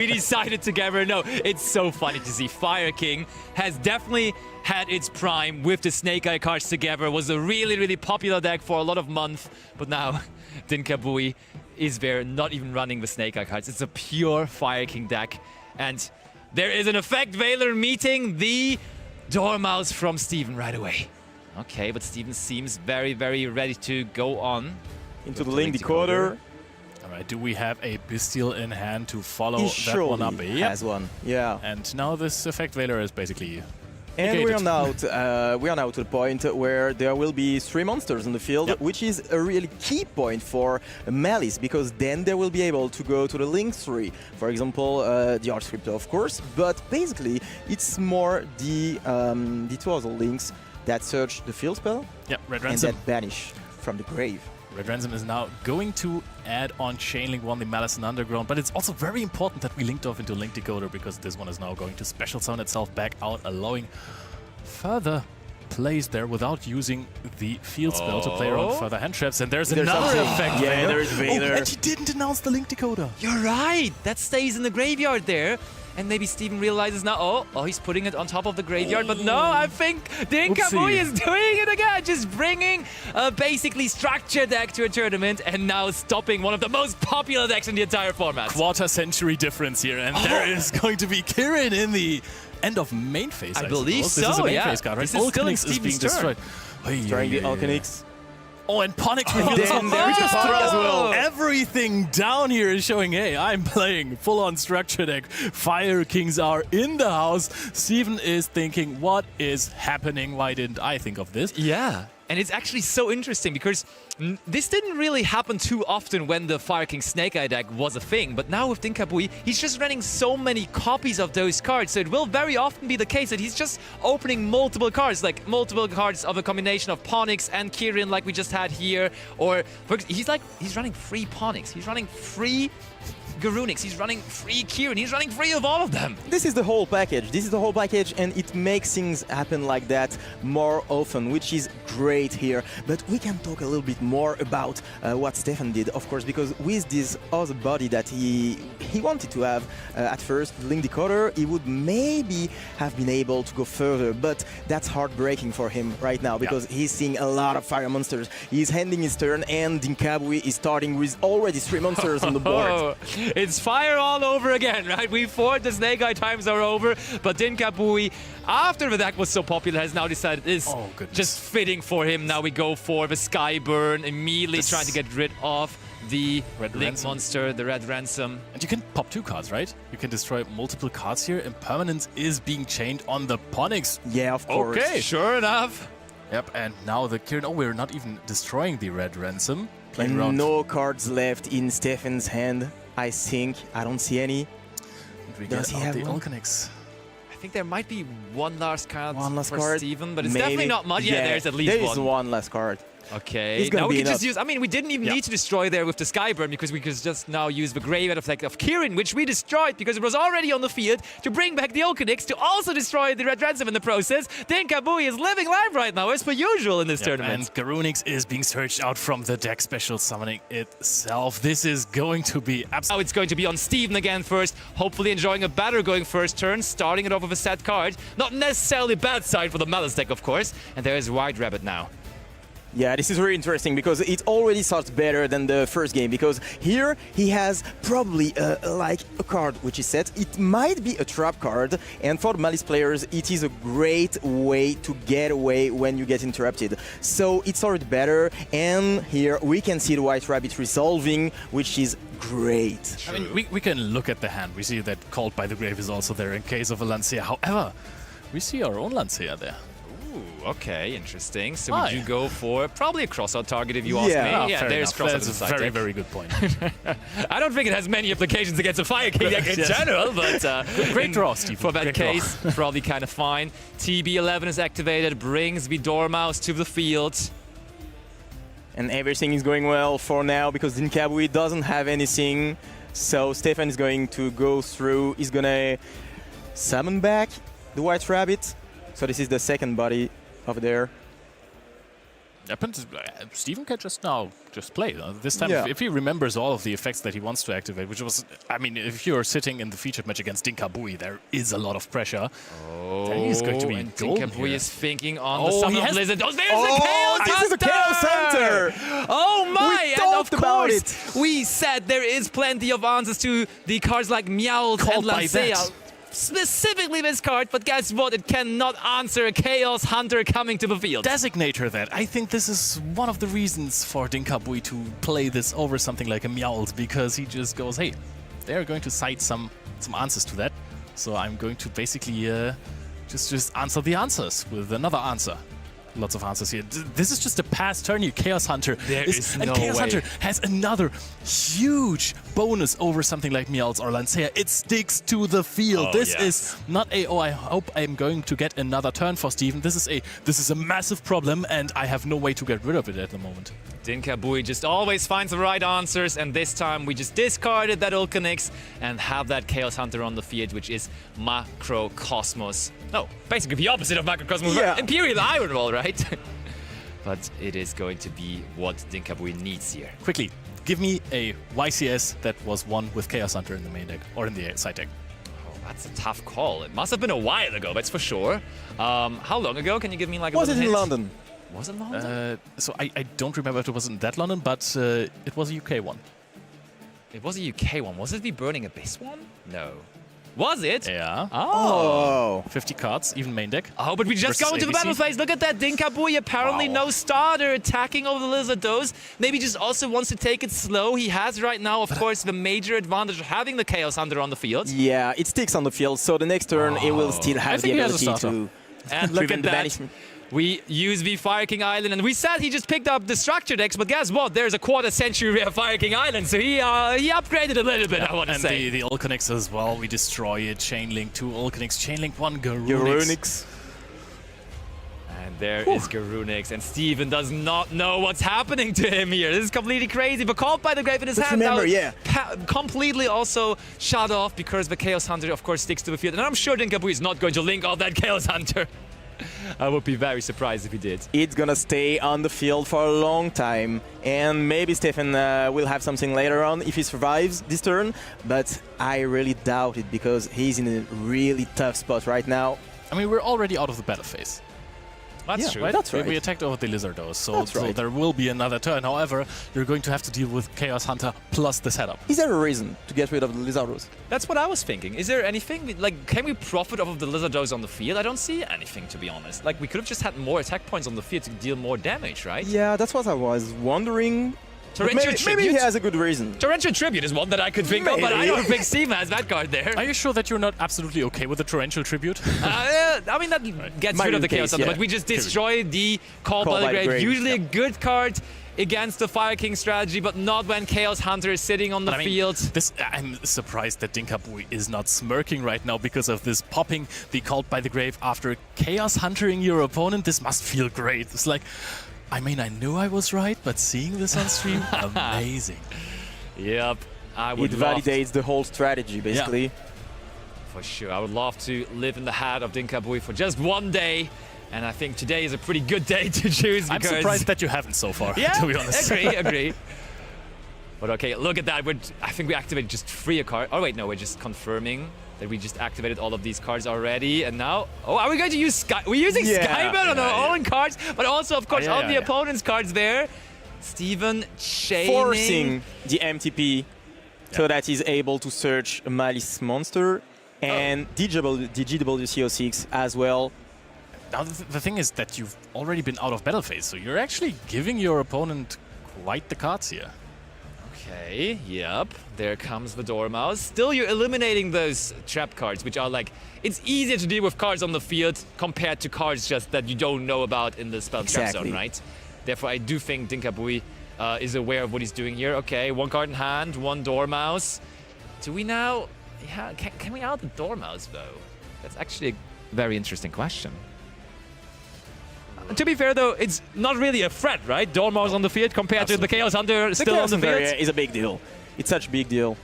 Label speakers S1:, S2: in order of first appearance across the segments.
S1: We decided together, no, it's so funny to see. Fire King has definitely had its prime with the Snake Eye cards together. It was a really, really popular deck for a lot of months, but now Dinkabui is there, not even running the Snake Eye cards. It's a pure Fire King deck, and there is an Effect Veiler meeting the Dormouse from Steven right away. Okay, but Steven seems very, very ready to go on.
S2: Into the link decoder.
S3: Alright, do we have a Bystial in hand to follow
S2: He
S3: that one up?
S2: surely has one, yeah.
S3: And now this Effect Veiler is basically
S2: And
S3: negated.
S2: we are now to the point where there will be 3 monsters in the field,
S3: Yep.
S2: which is a really key point for Maliss, because then they will be able to go to the link 3. For example, the Art Scriptor, of course, but basically it's more the two other links that search the field spell
S3: Red
S2: and
S3: Ransom.
S2: that banish from the grave.
S3: Red Ransom is now going to add on Chainlink 1, the Malice and Underground, but it's also very important that we linked off into Link Decoder, because this one is now going to special summon itself back out, allowing further plays there without using the field spell to play around further hand traps. And there's another
S2: something.
S3: effect.
S2: Yeah, there's Veiler.
S3: Oh, and he didn't announce the Link Decoder.
S1: You're right, that stays in the graveyard there. And maybe Steven realizes now, oh, he's putting it on top of the graveyard. But no, I think Dinkabui is doing it again. Just bringing a basically structured deck to a tournament and now stopping one of the most popular decks in the entire format.
S3: Quarter century difference here. And there is going to be Kirin in the end of main phase, I
S1: believe
S3: suppose. This is a main
S1: yeah.
S3: phase card, right?
S1: This is still in
S3: Alchemix is being
S1: Steven's turn.
S3: destroyed.
S2: Trying the Alchemix.
S3: Oh, and Ponix
S2: And then there's
S3: just
S2: Ponix
S3: throw
S2: as well.
S3: everything down here is showing, hey, I'm playing full-on structure deck. Fire Kings are in the house. Steven is thinking, what is happening? Why didn't I think of this?
S1: Yeah, and it's actually so interesting because this didn't really happen too often when the Fire King Snake Eye deck was a thing, but now with Dinkabui, he's just running so many copies of those cards, so it will very often be the case that he's just opening multiple cards, like multiple cards of a combination of Ponix and Kirin like we just had here, or he's running free Ponix, he's running free Garunix, he's running free Kirin, he's running free of all of them.
S2: This is the whole package. This is the whole package, and it makes things happen like that more often, which is great here. But we can talk a little bit more about what Stefan did, of course, because with this other body that he wanted to have at first, Link Decoder, he would maybe have been able to go further, but that's heartbreaking for him right now, because he's seeing a lot of fire monsters. He's ending his turn, and Dinkabui is starting with already 3 monsters on the board.
S1: It's fire all over again, right? We thought the Snake Eye times are over, but Dinkabui, after the deck was so popular, has now decided it's just fitting for him. Now we go for the Skyburn, immediately trying to get rid of the Link monster, the Red Ransom.
S3: And you can pop 2 cards, right? You can destroy multiple cards here, and permanence is being chained on the Ponix.
S2: Yeah, of course.
S1: Okay, sure enough.
S3: Yep, and now the Kirin, oh, we're not even destroying the Red Ransom. Playing
S2: And
S3: around.
S2: no cards left in Stefan's hand, I think. I don't see any.
S3: We
S2: Does
S3: get
S2: he
S3: out
S2: have
S3: the
S2: one?
S3: Alchemix.
S1: I think there might be one last card for
S2: card.
S1: Steven, but it's
S2: Maybe.
S1: definitely not much. Yeah, there's at least
S2: there
S1: one.
S2: is one last card.
S1: Okay,
S2: It's gonna
S1: now we
S2: be
S1: can just
S2: enough.
S1: use, I mean, we didn't even need to destroy there with the Skyburn, because we could just now use the Graveyard Effect of Kirin, which we destroyed because it was already on the field, to bring back the Alchemix, to also destroy the Red Ransom in the process. Dinkabui is living life right now, as per usual in this tournament.
S3: And Garunix is being searched out from the deck, special summoning itself. This is going to be absolutely...
S1: Now it's going to be on Steven again first, hopefully enjoying a better going first turn, starting it off with a set card. Not necessarily bad side for the Malice deck, of course. And there is White Rabbit now.
S2: Yeah, this is really interesting, because it already starts better than the first game, because here he has probably like a card which is set. It might be a trap card, and for the Malice players it is a great way to get away when you get interrupted. So it's already better, and here we can see the White Rabbit resolving, which is great.
S3: I mean, we can look at the hand. We see that Called by the Grave is also there in case of a Lancea. However, we see our own Lancea there.
S1: Ooh, okay, interesting. So would you go for probably a cross-out target if you ask me?
S3: Yeah,
S1: Yeah, there's cross-out
S3: That's a
S1: inside
S3: very,
S1: deck.
S3: very good point.
S1: I don't think it has many applications against a Fire King deck in general, but
S3: Great draw, Steve.
S1: for that
S3: Great draw.
S1: case, probably kind of fine. TB11 is activated, brings the Dormouse to the field.
S2: And everything is going well for now, because Dinkabui doesn't have anything. So Stefan is going to go through. He's going to summon back the White Rabbit. So this is the second body over there.
S3: Steven can just now play. This time,
S2: Yeah.
S3: if he remembers all of the effects that he wants to activate, which was, I mean, if you're sitting in the featured match against Dinkabui, there is a lot of pressure. Then he's going to be
S1: and
S3: golden
S1: Dinkabui
S3: here.
S1: is thinking on the Son
S3: he
S1: of
S3: has-
S1: Blizzard. Oh, there's
S2: Oh,
S1: the Chaos
S2: this is the Chaos Hunter!
S1: Oh my!
S2: We
S1: And of
S2: talked about
S1: course, we said there is plenty of answers to the cards like Meowth and
S3: Called by
S1: Lancea.
S3: that.
S1: Specifically this card, but guess what? It cannot answer a Chaos Hunter coming to the field.
S3: Designator that. I think this is one of the reasons for Dinkabui to play this over something like a Meowth, because he just goes, hey, they're going to cite some answers to that. So I'm going to basically just answer the answers with another answer. Lots of answers here. This is just a past turn here. Chaos Hunter.
S1: There is
S3: and
S1: no
S3: Chaos
S1: way.
S3: Hunter has another huge bonus over something like Meowth or Lancea. It sticks to the field.
S1: Oh,
S3: This
S1: yes.
S3: is not a, oh, I hope I'm going to get another turn for Steven. This is a massive problem, and I have no way to get rid of it at the moment.
S1: Dinkabui just always finds the right answers, and this time we just discarded that Ulcanix and have that Chaos Hunter on the field, which is Macrocosmos. No, basically the opposite of Macrocosmos.
S2: Yeah.
S1: Imperial Iron Wall, right? But it is going to be what Dinkabui needs here.
S3: Quickly, give me a YCS that was won with Chaos Hunter in the main deck or in the side deck.
S1: Oh, that's a tough call. It must have been a while ago, that's for sure. How long ago? Can you give me like a
S2: Was it
S1: little
S2: in
S1: hint?
S2: London?
S1: Was it London?
S3: So I don't remember if it was in that London, but it was a UK one.
S1: It was a UK one. Was it the Burning Abyss one? No. Was it?
S3: Yeah.
S2: Oh.
S3: 50 cards, even main deck.
S1: Oh, but we just
S3: Versus
S1: go into the
S3: ABC.
S1: battle phase. Look at that. Dinkabui apparently
S3: Wow.
S1: no starter attacking over the Lizard Dose. Maybe just also wants to take it slow. He has right now, of course, the major advantage of having the Chaos Hunter on the field.
S2: Yeah, it sticks on the field, so the next turn it will still
S3: I
S2: have the
S3: think he has a
S2: ability
S3: starter.
S2: to
S1: And look
S2: prevent
S1: at
S2: the
S1: that.
S2: banishment.
S1: We use the Fire King Island, and we said he just picked up the structure decks, but guess what? There's a quarter century rare Fire King Island, so he upgraded a little bit, I want to
S3: And
S1: say.
S3: the Ulcanix as well. We destroy it. Chainlink 2 Ulcanix. Chainlink 1 Garunix.
S2: Eurunix.
S1: And there is Garunix, and Steven does not know what's happening to him here. This is completely crazy, but called by the Grave in his
S2: But
S1: hand
S2: remember,
S1: now,
S2: yeah.
S1: completely also shut off because the Chaos Hunter, of course, sticks to the field. And I'm sure Dinkabui is not going to link off that Chaos Hunter. I would be very surprised if he did.
S2: It's gonna stay on the field for a long time, and maybe Stefan will have something later on if he survives this turn, but I really doubt it because he's in a really tough spot right now.
S3: I mean, we're already out of the battle phase.
S1: That's
S2: Yeah,
S1: true.
S2: right. That's right.
S3: We attacked over the Lizardos, so,
S2: That's right.
S3: there will be another turn. However, you're going to have to deal with Chaos Hunter plus the setup.
S2: Is there a reason to get rid of the Lizardos?
S1: That's what I was thinking. Is there anything, like, can we profit off of the Lizard Dose on the field? I don't see anything, to be honest. Like, we could have just had more attack points on the field to deal more damage, right?
S2: Yeah, that's what I was wondering. But
S1: Torrential
S2: maybe he
S1: Tribute?
S2: has a good reason.
S1: Torrential Tribute is one that I could think of, but I
S2: Maybe.
S1: don't think Steven has that card there.
S3: Are you sure that you're not absolutely okay with the Torrential Tribute?
S1: I mean, that gets
S2: Might
S1: rid of
S2: be
S1: the
S2: the
S1: Chaos
S2: case,
S1: Hunter,
S2: yeah.
S1: but we just destroy the Call by the Grave. Usually a good card against the Fire King strategy, but not when Chaos Hunter is sitting on the
S3: But I mean,
S1: field.
S3: I'm surprised that Dinkabui is not smirking right now because of this popping the Cult by the Grave after Chaos Huntering your opponent. This must feel great. It's like, I mean, I knew I was right, but seeing this on stream, amazing.
S1: Yep. I
S2: It
S1: would love to,
S2: validates the whole strategy, basically.
S1: for sure. I would love to live in the hat of Dinkabui for just one day, and I think today is a pretty good day to choose.
S3: I'm
S1: because
S3: surprised that you haven't so far,
S1: Yeah,
S3: to be honest.
S1: agree. But okay, look at that. I think we activated just 3 cards. Oh wait, no, we're just confirming that we just activated all of these cards already. And now, oh, are we going to use Sky? We're using
S2: Yeah.
S1: Skybird on our own cards, but also, of course, on the
S3: yeah.
S1: opponent's cards there. Steven chaining.
S2: Forcing the MTP so that he's able to search a Maliss monster and DGWCO6 as well.
S3: Now, the thing is that you've already been out of battle phase, so you're actually giving your opponent quite the cards here.
S1: Okay, yep. There comes the Dormouse. Still, you're eliminating those trap cards, which are like, it's easier to deal with cards on the field compared to cards just that you don't know about in the spell trap
S2: Exactly.
S1: zone, right? Therefore, I do think Dinkabui is aware of what he's doing here. Okay, 1 card in hand, 1 Dormouse. Do we now... Yeah, can we out the Dormouse, though? That's actually a very interesting question. To be fair, though, it's not really a threat, right? Dormouse on the field compared to the Chaos Hunter
S2: The
S1: still on
S2: Chaos
S1: the
S2: Hunter
S1: field.
S2: is a big deal. It's such a big deal.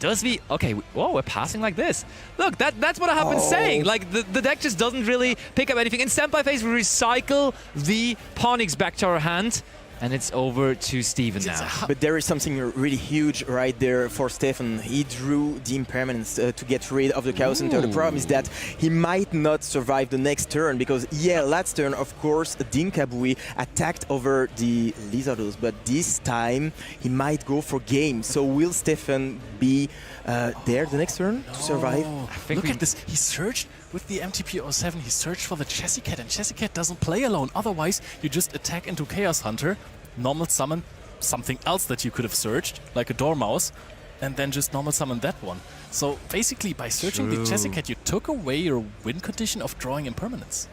S1: Does we... Okay, whoa, we're passing like this. Look, that's what I have been saying. Like, the deck just doesn't really pick up anything. In Senpai phase, we recycle the Pawniks back to our hand. And it's over to Steven now.
S2: But there is something really huge right there for Stefan. He drew the Impermanence to get rid of the Chaos Center. The problem is that he might not survive the next turn because, yeah, last turn, of course, Dinkabui attacked over the Lizardos, but this time he might go for game. So will Stefan be there the next turn to survive?
S3: Look at this. He searched with the MTP-07. He searched for the Chessy Cat, and Chessy Cat doesn't play alone. Otherwise, you just attack into Chaos Hunter, normal summon something else that you could have searched, like a Dormouse, and then just normal summon that one. So basically, by searching the Chessy Cat, you took away your win condition of drawing Impermanence.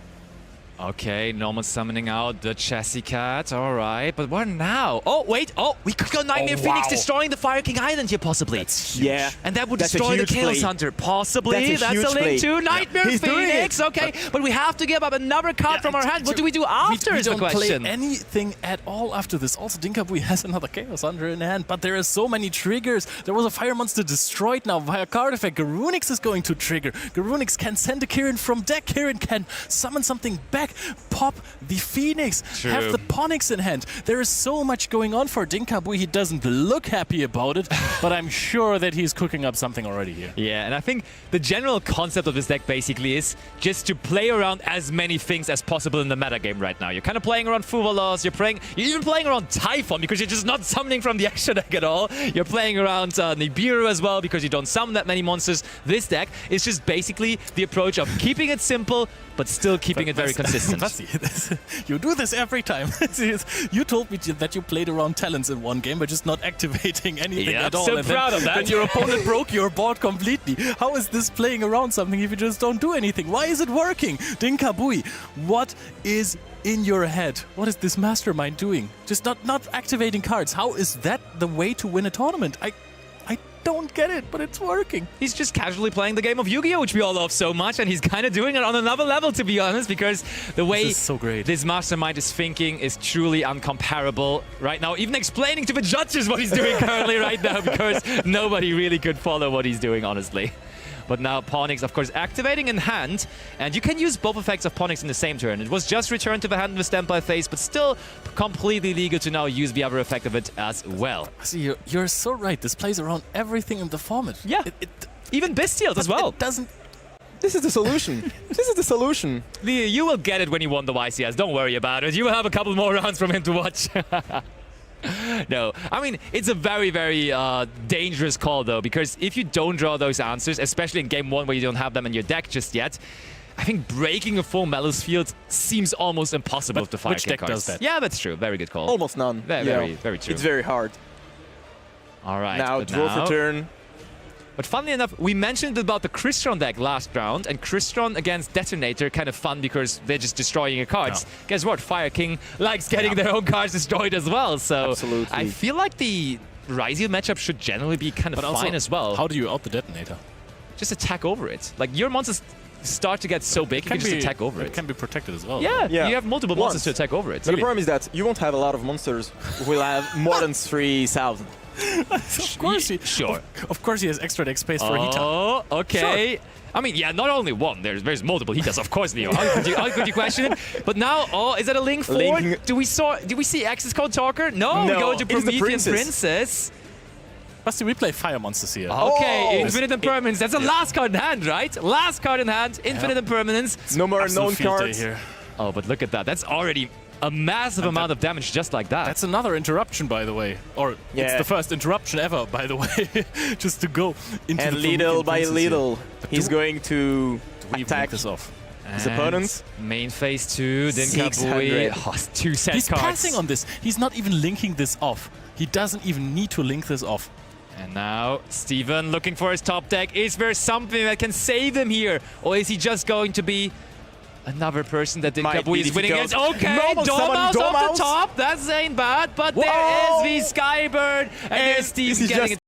S1: Okay, normal summoning out the Chessy Cat, alright, but what now? Oh, wait, we could go Nightmare Phoenix destroying the Fire King Island here, possibly.
S3: That's huge.
S2: Yeah.
S1: And that would destroy the Chaos Hunter, possibly. That's a link to Nightmare Phoenix, okay. But we have to give up another card from our hand. What do we do after is the question.
S3: We don't play anything at all after this. Also, Dinkabui has another Chaos Hunter in hand, but there are so many triggers. There was a Fire Monster destroyed now via card effect. Garunix is going to trigger. Garunix can send a Kirin from deck. Kirin can summon something back. Pop the Phoenix, have the Pawniks in hand. There is so much going on for Dinkabui. He doesn't look happy about it, but I'm sure that he's cooking up something already here.
S1: Yeah, and I think the general concept of this deck basically is just to play around as many things as possible in the metagame right now. You're kind of playing around Fuvalos, you're even playing around Typhon because you're just not summoning from the extra deck at all. You're playing around Nibiru as well because you don't summon that many monsters. This deck is just basically the approach of keeping it simple, but still keeping it very consistent.
S3: You do this every time. You told me that you played around talents in one game, but just not activating anything at all.
S1: So proud of that.
S3: Then your opponent broke your board completely. How is this playing around something if you just don't do anything? Why is it working? Dinkabui, what is in your head? What is this mastermind doing? Just not activating cards. How is that the way to win a tournament? I don't get it, but it's working.
S1: He's just casually playing the game of Yu-Gi-Oh, which we all love so much, and he's kind of doing it on another level, to be honest, because the way this mastermind is thinking is truly uncomparable right now. Even explaining to the judges what he's doing currently right now, because nobody really could follow what he's doing, honestly. But now Pawniks, of course, activating in hand, and you can use both effects of Pawniks in the same turn. It was just returned to the hand in the standby phase, but still completely legal to now use the other effect of it as well.
S3: See, you're so right. This plays around everything in the format.
S1: Yeah, even Bystial as well.
S3: It doesn't...
S2: This is the solution. This is the solution.
S1: You will get it when you won the YCS. Don't worry about it. You will have a couple more rounds from him to watch. No, I mean, it's a very, very dangerous call, though, because if you don't draw those answers, especially in Game 1 where you don't have them in your deck just yet, I think breaking a full Maliss field seems almost impossible with the Fire King
S3: Which deck
S1: cards.
S3: does that?
S1: Yeah, that's true. Very good call.
S2: Almost none.
S1: Very true.
S2: It's very hard.
S1: All right.
S2: Now, draw for turn.
S1: But funnily enough, we mentioned about the Crystron deck last round, and Crystron against Detonator, kind of fun because they're just destroying your cards. Yeah. Guess what? Fire King likes getting their own cards destroyed as well, so
S2: absolutely.
S1: I feel like the Ryzio matchup should generally be kind of fine as well.
S3: How do you out the Detonator?
S1: Just attack over it. Like, your monsters start to get so big, you can just attack over it.
S3: It can be protected as well.
S1: Yeah, you have multiple monsters to attack over it.
S2: But the problem is that you won't have a lot of monsters who will have more than 3,000.
S3: Of course he...
S1: Sure.
S3: Of course he has extra deck space for Hita.
S1: Oh, okay.
S3: Sure.
S1: I mean, yeah, not only one. There's multiple Hitas, of course, Leo. How could you question it? But now, is that a link forward? Do we see Axis Code Talker? No, we go into Promethean Princess.
S3: Basti, we play fire monsters here.
S1: Okay, Infinite Impermanence. That's the last card in hand, right? Last card in hand, Infinite Impermanence.
S2: No more unknown cards.
S3: Here.
S1: Oh, but look at that. That's already a massive amount of damage just like that.
S3: That's another interruption, by the way. Or it's the first interruption ever, by the way. Just to go into
S2: and
S3: the
S2: little by little, he's going to attack
S3: this off.
S2: His opponents.
S1: Main phase 2, Dinkabui. Oh, 2 set
S3: He's
S1: cards.
S3: passing on this. He's not even linking this off. He doesn't even need to link this off.
S1: And now, Steven looking for his top deck. Is there something that can save him here? Or is he just going to be another person that Dinkabui is winning against? Okay, Dormouse off the top. That ain't bad. But there is the Skybird. And there's Steven getting it.